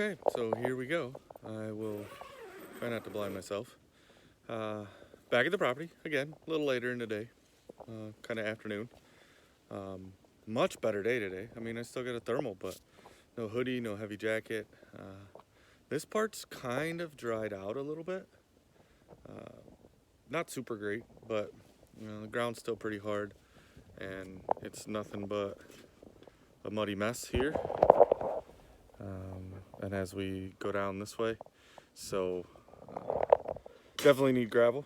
Okay, so here we go. I will try not to blind myself. Back at the property again, a little later in the day, kind of afternoon. Um, Much better day today. I mean, I still got a thermal, but no hoodie, no heavy jacket. This part's kind of dried out a little bit. Not super great, but the ground's still pretty hard, and it's nothing but a muddy mess here. And as we go down this way, so definitely need gravel.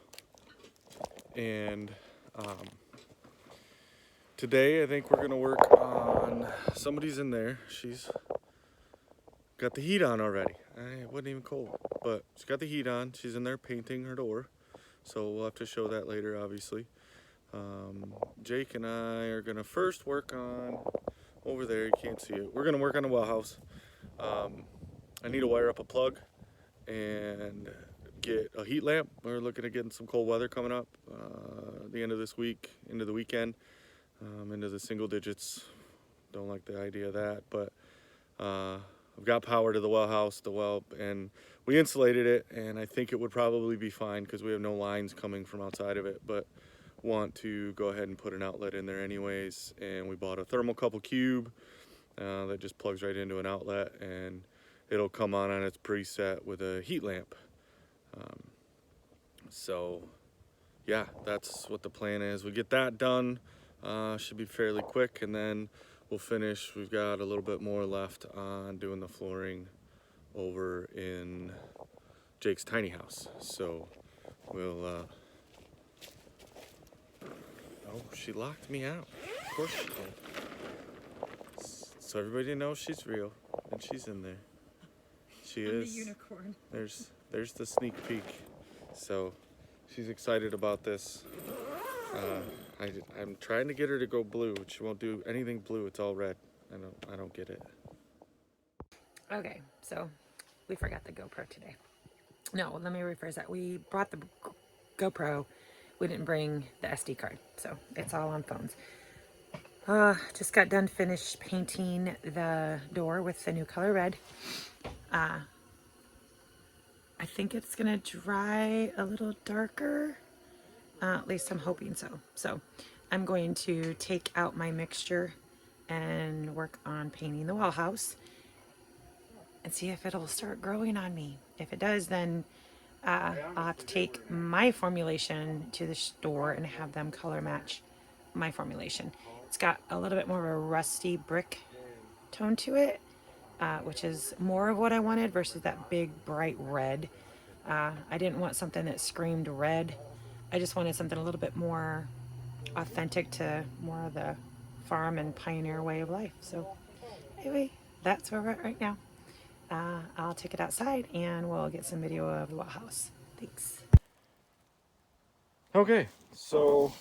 And today I think we're gonna work on, somebody's in there, she's got the heat on already. It wasn't even cold, but she's got the heat on. She's in there painting her door, so we'll have to show that later, obviously. Jake and I are gonna first work on, over there, you can't see it, we're gonna work on the well house. I need to wire up a plug and get a heat lamp. We're looking at getting some cold weather coming up the end of this week, into the weekend, into the single digits. Don't like the idea of that, but I've got power to the well house, and we insulated it, and I think it would probably be fine because we have no lines coming from outside of it, but want to go ahead and put an outlet in there anyways. And we bought a thermocouple cube that just plugs right into an outlet, and it'll come on its preset with a heat lamp. So yeah, that's what the plan is. We get that done, should be fairly quick, and then we'll finish. We've got a little bit more left on doing the flooring over in Jake's tiny house. So we'll oh, she locked me out. Of course she did. So everybody knows she's real, and she's in there. She I'm is. the unicorn. There's the sneak peek. So she's excited about this. I'm trying to get her to go blue. She won't do anything blue. It's all red. I don't get it. Okay, so we forgot the GoPro today. No, let me rephrase that. We brought the GoPro. We didn't bring the SD card, so it's all on phones. Just got done finished painting the door with the new color red. I think it's gonna dry a little darker. At least I'm hoping so. So I'm going to take out my mixture and work on painting the well house and see if it'll start growing on me. If it does, then I'll have to take my formulation to the store and have them color match my formulation. It's got a little bit more of a rusty brick tone to it, which is more of what I wanted versus that big bright red. I didn't want something that screamed red. I just wanted something a little bit more authentic to more of the farm and pioneer way of life. So anyway, that's where we're at right now. I'll take it outside and we'll get some video of the well house. Thanks. Okay, so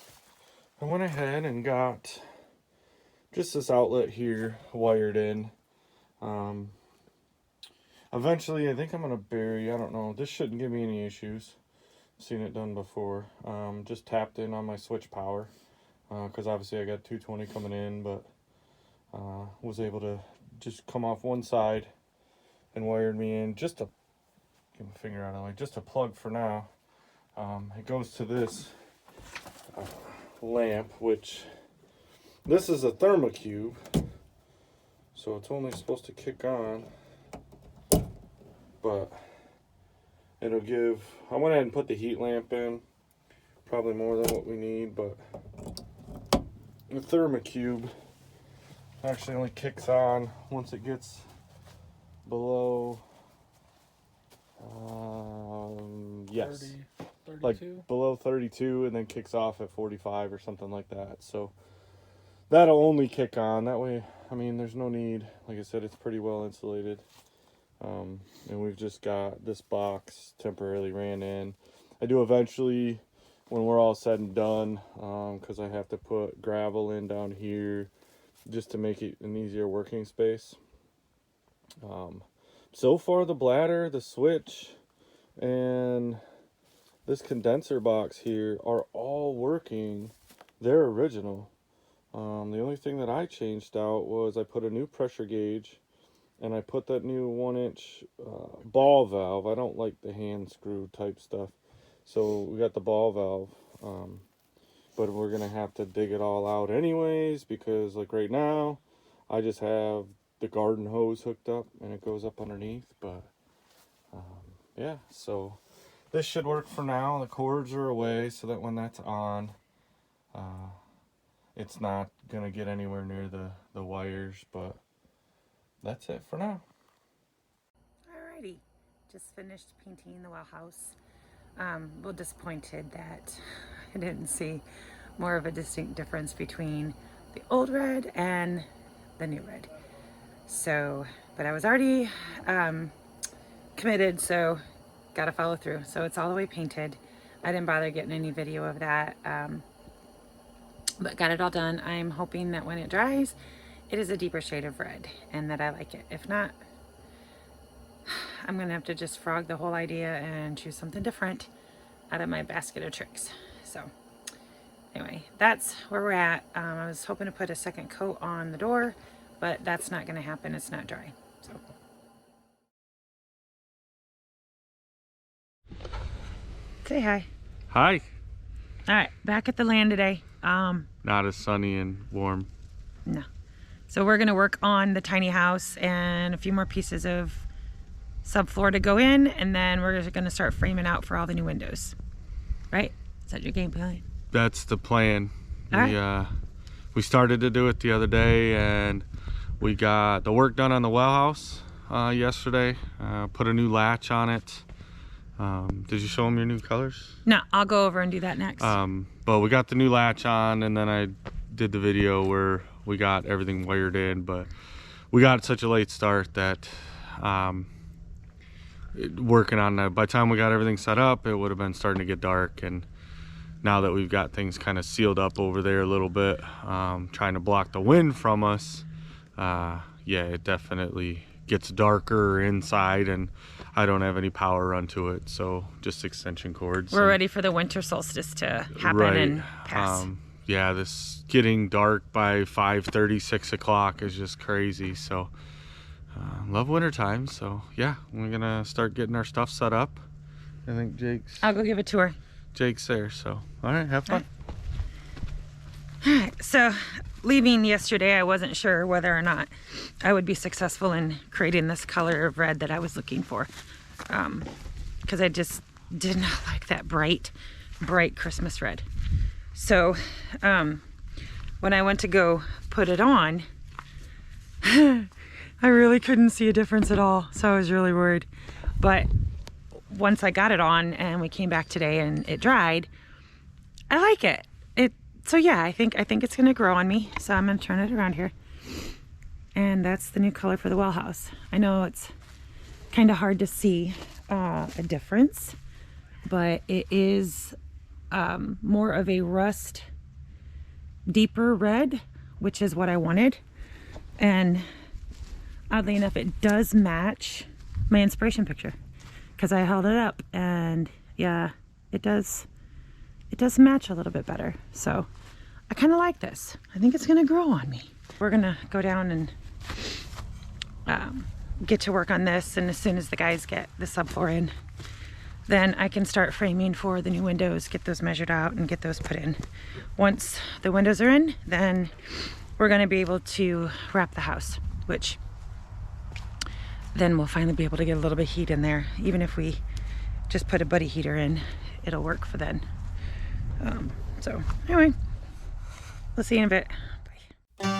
I went ahead and got just this outlet here wired in. Eventually, I think I'm gonna bury. I don't know. This shouldn't give me any issues. Seen it done before. Just tapped in on my switch power because obviously I got 220 coming in, but was able to just come off one side and wired me in just to get my finger out of the way, just a plug for now. It goes to this lamp, which this is a thermocube, so it's only supposed to kick on, but it'll give. I went ahead and put the heat lamp in, probably more than what we need, but the thermocube actually only kicks on once it gets below 30, 32. like below 32, and then kicks off at 45 or something like that. So that'll only kick on that way. I mean, there's no need. Like I said, it's pretty well insulated. And we've just got this box temporarily ran in. I do eventually, when we're all said and done, because I have to put gravel in down here just to make it an easier working space. So far, the bladder, the switch, and this condenser box here are all working. They're original. The only thing that I changed out was I put a new pressure gauge and I put that new 1-inch ball valve. I don't like the hand screw type stuff, so we got the ball valve. But we're gonna have to dig it all out anyways, because like right now I just have the garden hose hooked up and it goes up underneath. But yeah, so this should work for now. The cords are away so that when that's on, it's not gonna get anywhere near the wires. But that's it for now. Alrighty, just finished painting the well house. A little disappointed that I didn't see more of a distinct difference between the old red and the new red. So, but I was already committed, so gotta follow through. So it's all the way painted. I didn't bother getting any video of that, but got it all done. I'm hoping that when it dries, it is a deeper shade of red and that I like it. If not, I'm gonna have to just frog the whole idea and choose something different out of my basket of tricks. So anyway, that's where we're at. I was hoping to put a second coat on the door, but that's not gonna happen. It's not dry. So say hi. Hi. All right, back at the land today. Not as sunny and warm. No. So we're gonna work on the tiny house and a few more pieces of subfloor to go in, and then we're just gonna start framing out for all the new windows. Right? Is that your game plan? That's the plan. All We started to do it the other day, and we got the work done on the well house yesterday. Put a new latch on it. Did you show them your new colors? No, I'll go over and do that next. But we got the new latch on, and then I did the video where we got everything wired in, but we got such a late start that working on that, by the time we got everything set up, it would have been starting to get dark. And now that we've got things kind of sealed up over there a little bit, trying to block the wind from us, yeah, it definitely gets darker inside, and I don't have any power run to it, so just extension cords. We're ready for the winter solstice to happen Right. and pass. Yeah, this getting dark by 5:30, 6 o'clock is just crazy. So love winter time. So yeah, we're gonna start getting our stuff set up. I think I'll go give a tour. Jake's there, so all right, have fun. All right, so leaving yesterday, I wasn't sure whether or not I would be successful in creating this color of red that I was looking for, because I just did not like that bright Christmas red. So when I went to go put it on, I really couldn't see a difference at all, so I was really worried. But once I got it on and we came back today and it dried, I like it. So yeah, I think it's gonna grow on me. So I'm gonna turn it around here. And that's the new color for the well house. I know it's kind of hard to see a difference, but it is more of a rust, deeper red, which is what I wanted. And oddly enough, it does match my inspiration picture, because I held it up, and yeah, it does match a little bit better. So I kind of like this. I think it's gonna grow on me. We're gonna go down and get to work on this, and as soon as the guys get the subfloor in, then I can start framing for the new windows, get those measured out and get those put in. Once the windows are in, then we're gonna be able to wrap the house, which then we'll finally be able to get a little bit of heat in there. Even if we just put a buddy heater in, it'll work for then. So anyway, we'll see you in a bit. Bye.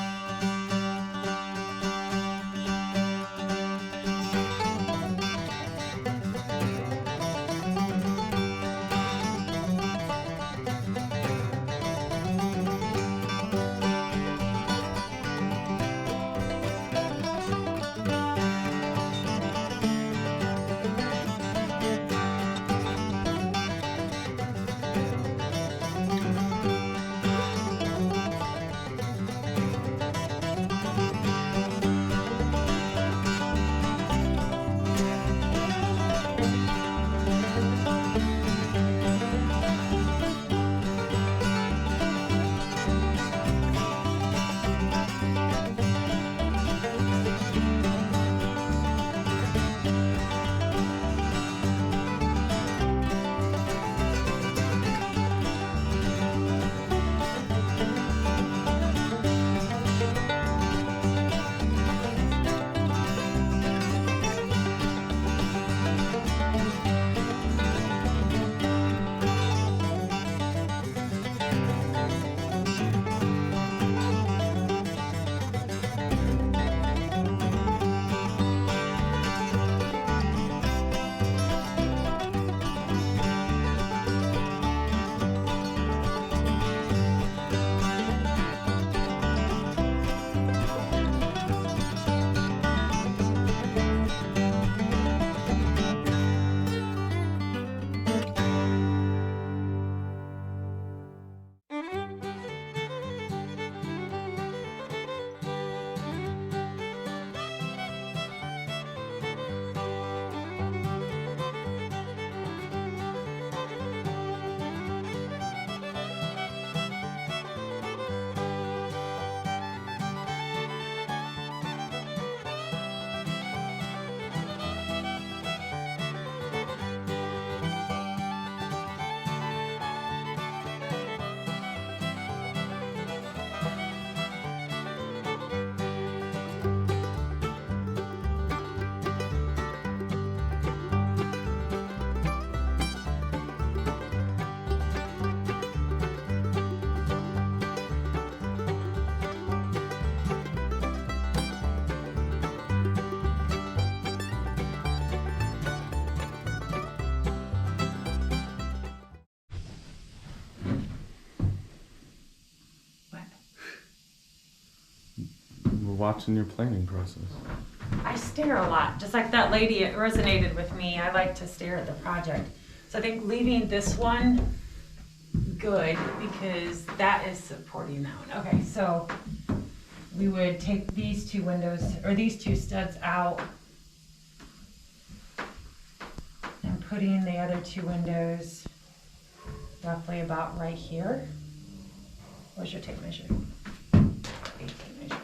watching your planning process. I stare a lot, just like that lady, it resonated with me. I like to stare at the project. So I think leaving this one good because that is supporting that one. Okay, so we would take these two windows, or these two studs out and putting the other two windows roughly about right here. Where's your tape measure? 18 measure.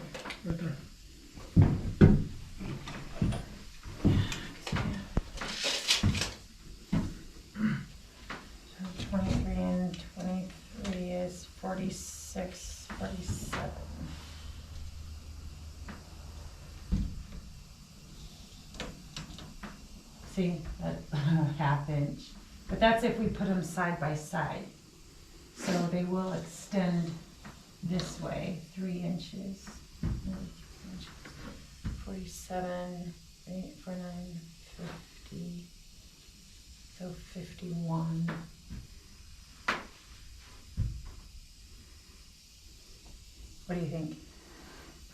Right there. So 23 and 23 is 46, 47. See, that half inch. But that's if we put them side by side. So they will extend this way, 3 inches. 47, 8, 49, 50. So 51. What do you think?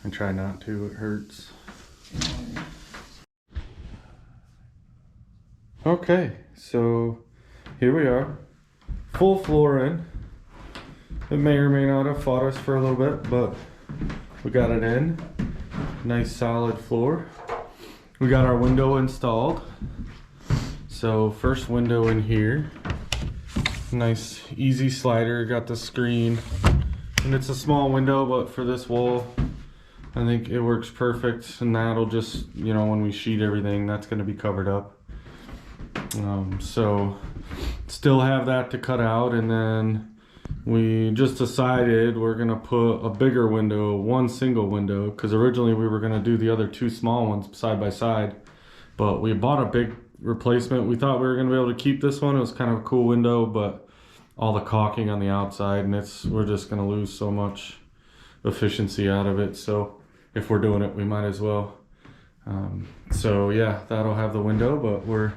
I try not to, it hurts. Okay, so here we are. Full floor in. It may or may not have fought us for a little bit, but we got it in. Nice solid floor. We got our window installed. So first window in here. Nice easy slider, got the screen. And it's a small window, but for this wall, I think it works perfect. And that'll just, you know, when we sheet everything, that's gonna be covered up. So still have that to cut out, and then we just decided we're gonna put a bigger window, one single window, because originally we were gonna do the other two small ones side by side, but we bought a big replacement. We thought we were gonna be able to keep this one. It was kind of a cool window, but all the caulking on the outside, and we're just gonna lose so much efficiency out of it. So if we're doing it, we might as well. So yeah, that'll have the window, but we're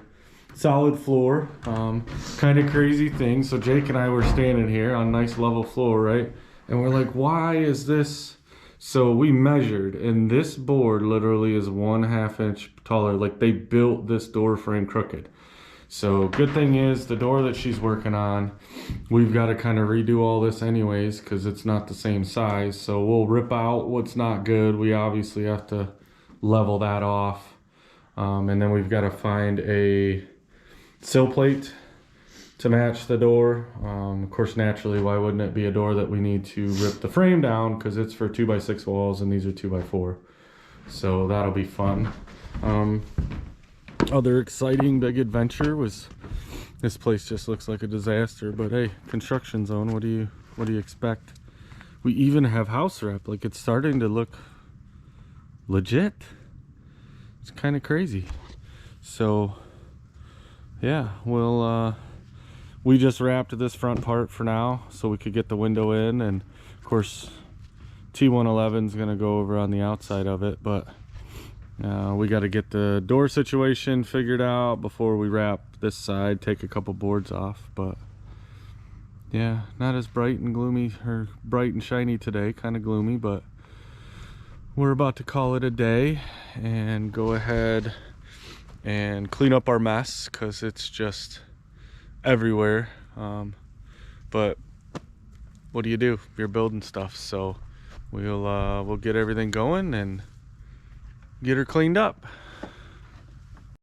solid floor. Kind of crazy thing. So Jake and I were standing here on nice level floor, right? And we're like, why is this? So we measured, and this board literally is 1/2 inch taller. Like, they built this door frame crooked. So good thing is the door that she's working on, we've got to kind of redo all this anyways because it's not the same size. So we'll rip out what's not good. We obviously have to level that off. And then we've got to find a sill plate to match the door. Of course, naturally, why wouldn't it be a door that we need to rip the frame down, because it's for 2x6 walls and these are 2x4. So that'll be fun. Other exciting big adventure was, this place just looks like a disaster, but hey, construction zone, what do you expect? We even have house rep. Like, it's starting to look legit. It's kind of crazy. So yeah, we just wrapped this front part for now so we could get the window in, and of course T111 is gonna go over on the outside of it, but we got to get the door situation figured out before we wrap this side, take a couple boards off. But yeah, not as bright and gloomy, or bright and shiny today, kind of gloomy, but we're about to call it a day and go ahead and clean up our mess because it's just everywhere. But what do you do? You're building stuff, so we'll get everything going and get her cleaned up.